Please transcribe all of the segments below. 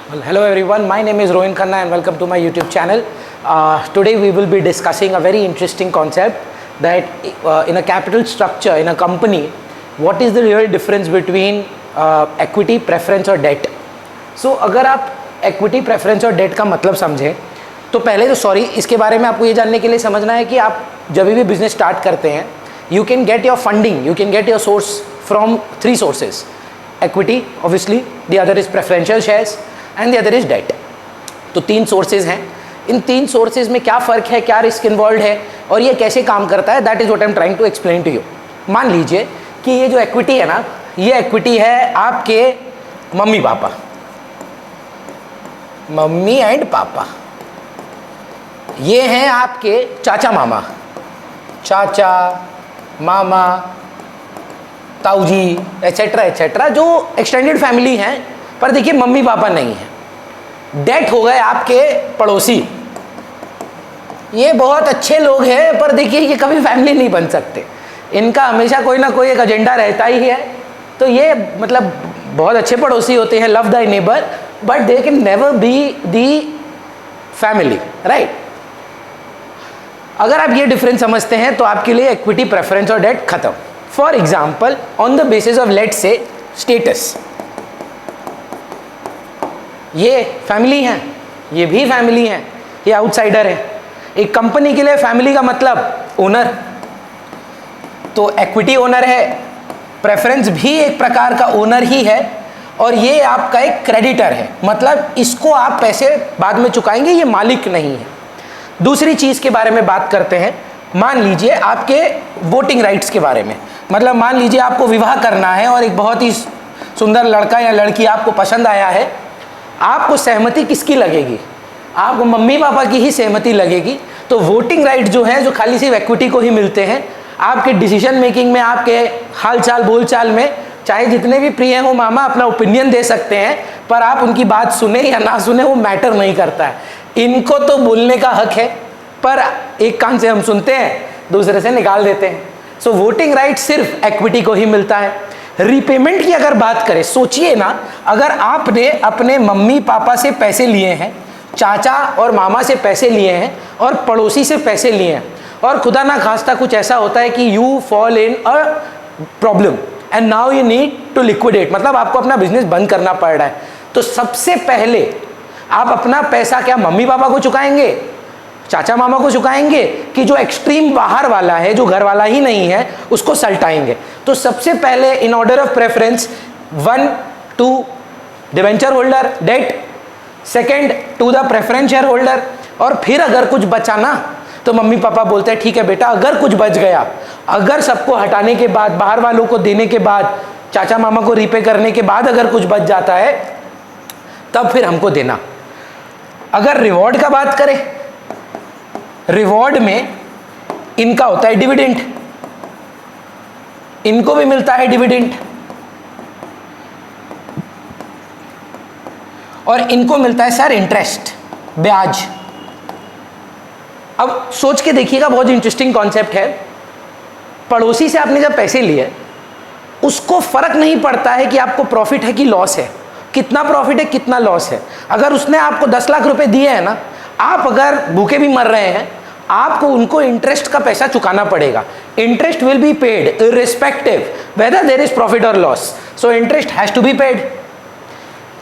Well, hello everyone, my name is Rohin Khanna and welcome to my YouTube channel. Today we will be discussing a very interesting concept that in a capital structure, in a company, what is the real difference between equity, preference और debt. So अगर आप equity, preference और debt का मतलब समझें तो पहले तो इसके बारे में आपको ये जानने के लिए समझना है कि आप जब भी बिजनेस स्टार्ट करते हैं you can get your funding, you can get your source from three sources. Equity, obviously, the other is preferential shares and the other is debt. तो तीन सोर्सेज हैं. इन तीन सोर्सेज में क्या फ़र्क है, क्या रिस्क इन्वॉल्व है और ये कैसे काम करता है, that is what I am trying to explain to you. मान लीजिए कि ये जो इक्विटी है ना, ये इक्विटी है आपके मम्मी पापा, मम्मी एंड पापा. ये हैं आपके चाचा मामा, चाचा मामा ताऊजी एट्सेट्रा एट्सेट्रा, जो एक्सटेंडेड फैमिली हैं, पर देखिए मम्मी पापा नहीं है. डेट हो गए आपके पड़ोसी, ये बहुत अच्छे लोग हैं पर देखिए ये कभी फैमिली नहीं बन सकते, इनका हमेशा कोई ना कोई एक एजेंडा रहता ही है. तो ये मतलब बहुत अच्छे पड़ोसी होते हैं, love the neighbour, but they can never be the family, right. अगर आप ये डिफरेंस समझते हैं तो आपके लिए इक्विटी, प्रेफरेंस और डेट खत्म. For example, on the basis of let's say status, ये फैमिली हैं, ये भी फैमिली हैं, ये आउटसाइडर है. एक कंपनी के लिए फैमिली का मतलब ओनर, तो इक्विटी ओनर है, प्रेफरेंस भी एक प्रकार का ओनर ही है, और ये आपका एक क्रेडिटर है, मतलब इसको आप पैसे बाद में चुकाएंगे, ये मालिक नहीं है. दूसरी चीज़ के बारे में बात करते हैं. मान लीजिए आपके वोटिंग राइट्स के बारे में, मतलब मान लीजिए आपको विवाह करना है और एक बहुत ही सुंदर लड़का या लड़की आपको पसंद आया है. आपको सहमति किसकी लगेगी? आपको मम्मी पापा की ही सहमति लगेगी. तो वोटिंग राइट जो है, जो खाली सिर्फ इक्विटी को ही मिलते हैं, आपके डिसीजन मेकिंग में, आपके हाल चाल बोल चाल में, चाहे जितने भी प्रिय हो मामा अपना ओपिनियन दे सकते हैं, पर आप उनकी बात सुने या ना सुने वो मैटर नहीं करता है. इनको तो बोलने का हक है, पर एक कान से हम सुनते हैं, दूसरे से निकाल देते हैं. सो वोटिंग राइट सिर्फ इक्विटी को ही मिलता है. रीपेमेंट की अगर बात करें, सोचिए ना, अगर आपने अपने मम्मी पापा से पैसे लिए हैं, चाचा और मामा से पैसे लिए हैं और पड़ोसी से पैसे लिए हैं, और खुदा ना खास्ता कुछ ऐसा होता है कि you fall in a problem and now you need to liquidate, मतलब आपको अपना बिजनेस बंद करना पड़ रहा है. तो सबसे पहले आप अपना पैसा क्या मम्मी पापा को चुकाएंगे, चाचा मामा को चुकाएंगे, कि जो एक्सट्रीम बाहर वाला है, जो घर वाला ही नहीं है, उसको सल्टाएंगे? तो सबसे पहले in order of preference, 1 to debenture holder debt, second to the preference share holder, और फिर अगर कुछ बचा ना तो मम्मी पापा बोलते हैं ठीक है बेटा, अगर कुछ बच गया, अगर सबको हटाने के बाद, बाहर वालों को देने के बाद, चाचा मामा को रीपे करने के बाद अगर कुछ बच जाता है तब फिर हमको देना. अगर रिवॉर्ड का बात करें, रिवॉर्ड में इनका होता है डिविडेंड, इनको भी मिलता है डिविडेंड, और इनको मिलता है सर इंटरेस्ट, ब्याज. अब सोच के देखिएगा, बहुत इंटरेस्टिंग कॉन्सेप्ट है. पड़ोसी से आपने जब पैसे लिए, उसको फर्क नहीं पड़ता है कि आपको प्रॉफिट है कि लॉस है, कितना प्रॉफिट है कितना लॉस है. अगर उसने आपको 10 लाख रुपए दिए हैं ना, आप अगर भूखे भी मर रहे हैं, आपको उनको इंटरेस्ट का पैसा चुकाना पड़ेगा. Interest will be paid irrespective whether there is profit और loss, so interest has to be paid.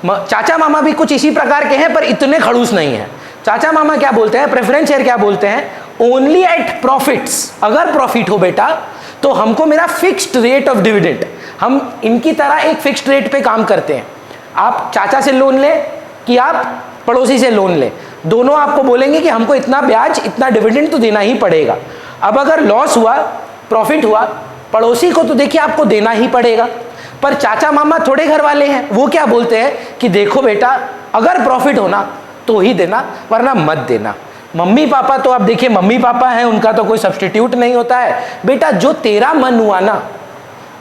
चाचा मामा भी कुछ इसी प्रकार के हैं, पर इतने खड़ूस नहीं है. चाचा मामा क्या बोलते हैं, प्रेफरेंस शेयर क्या बोलते हैं, ओनली एट प्रॉफिट्स, अगर प्रॉफिट हो बेटा तो हमको मेरा फिक्स्ड रेट ऑफ डिविडेंड, हम इनकी तरह एक फिक्स्ड रेट पे काम करते हैं. आप चाचा से लोन ले कि आप पड़ोसी से लोन ले, दोनों आपको बोलेंगे कि हमको इतना ब्याज, इतना डिविडेंड तो देना ही पड़ेगा. अब अगर लॉस हुआ, प्रॉफिट हुआ, पड़ोसी को तो देखिए आपको देना ही पड़ेगा. पर चाचा मामा थोड़े घर वाले हैं, वो क्या बोलते हैं कि देखो बेटा, अगर प्रॉफिट होना तो ही देना, वरना मत देना. मम्मी पापा तो आप देखिए, मम्मी पापा हैं, उनका तो कोई सब्स्टिट्यूट नहीं होता है. बेटा जो तेरा मन हुआ ना,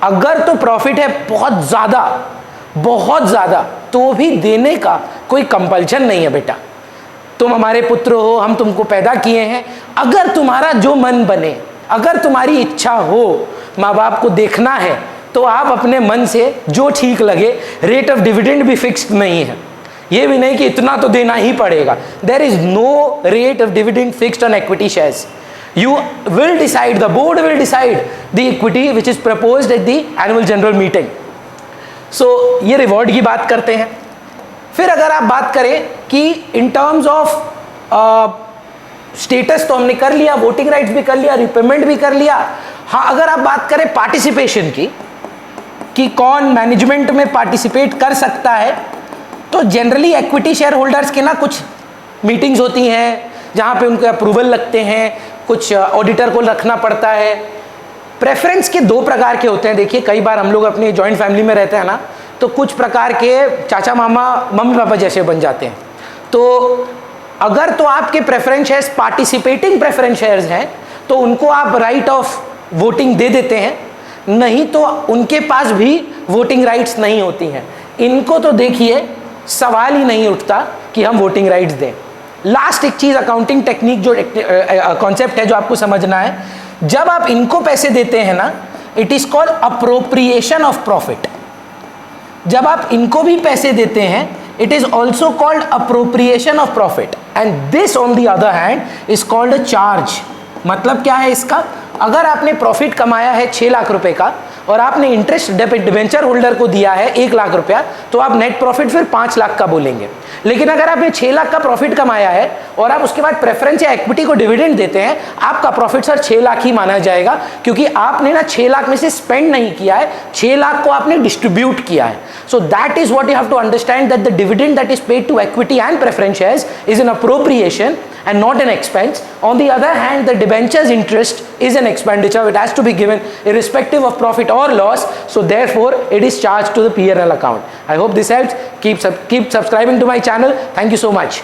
अगर तो प्रॉफिट है बहुत ज़्यादा, तो भी देने का कोई कंपल्शन नहीं है. बेटा तुम हमारे पुत्र हो, हम तुमको पैदा किए हैं, अगर तुम्हारा जो मन बने, अगर तुम्हारी इच्छा हो, माँ बाप को देखना है, तो आप अपने मन से जो ठीक लगे, रेट ऑफ डिविडेंड भी फिक्स्ड नहीं है. ये भी नहीं कि इतना तो देना ही पड़ेगा. There is no rate of dividend fixed on equity shares. You will decide, the board will decide the equity which is proposed at the annual general meeting. So ये रिवॉर्ड की बात करते हैं. फिर अगर आप बात करें कि इन टर्म्स ऑफ स्टेटस तो हमने कर लिया, वोटिंग राइट्स भी कर लिया, रिपेमेंट भी कर लिया. हाँ, अगर आप बात करें पार्टिसिपेशन की कि कौन मैनेजमेंट में पार्टिसिपेट कर सकता है, तो जनरली इक्विटी शेयर होल्डर्स के ना कुछ मीटिंग्स होती हैं जहाँ पे उनके अप्रूवल लगते हैं, कुछ ऑडिटर को रखना पड़ता है. प्रेफरेंस के दो प्रकार के होते हैं. देखिए, कई बार हम लोग अपनी जॉइंट फैमिली में रहते हैं ना, तो कुछ प्रकार के चाचा मामा मम्मी पापा जैसे बन जाते हैं. तो अगर तो आपके preference shares participating preference shares हैं तो उनको आप राइट ऑफ वोटिंग दे देते हैं, नहीं तो उनके पास भी वोटिंग राइट्स नहीं होती हैं. इनको तो देखिए सवाल ही नहीं उठता कि हम वोटिंग राइट्स दें. लास्ट एक चीज, अकाउंटिंग टेक्निक जो कॉन्सेप्ट है जो आपको समझना है, जब आप इनको पैसे देते हैं ना, it is called appropriation of profit. जब आप इनको भी पैसे देते हैं, it is also called appropriation of profit. And this on the other hand is called a charge. मतलब क्या है इसका? अगर आपने प्रॉफिट कमाया है 6 लाख रुपए का और आपने इंटरेस्ट डिबेंचर होल्डर को दिया है 1 लाख रुपया, तो आप नेट प्रॉफिट फिर 5 लाख का बोलेंगे. लेकिन अगर आपने 6 लाख का प्रॉफिट कमाया है और आप उसके बाद प्रेफरेंस या इक्विटी को डिविडेंड देते हैं, आपका प्रॉफिट सर 6 लाख ही माना जाएगा, क्योंकि आपने ना 6 लाख में से स्पेंड नहीं किया है, 6 लाख को आपने डिस्ट्रीब्यूट किया है. So that is what you have to understand, that the dividend that is paid to equity and preference shares is an appropriation and not an expense. On the other hand, the debentures interest is an expenditure. It has to be given irrespective of profit or loss. So therefore, it is charged to the P&L account. I hope this helps. Keep subscribing to my channel. Thank you so much.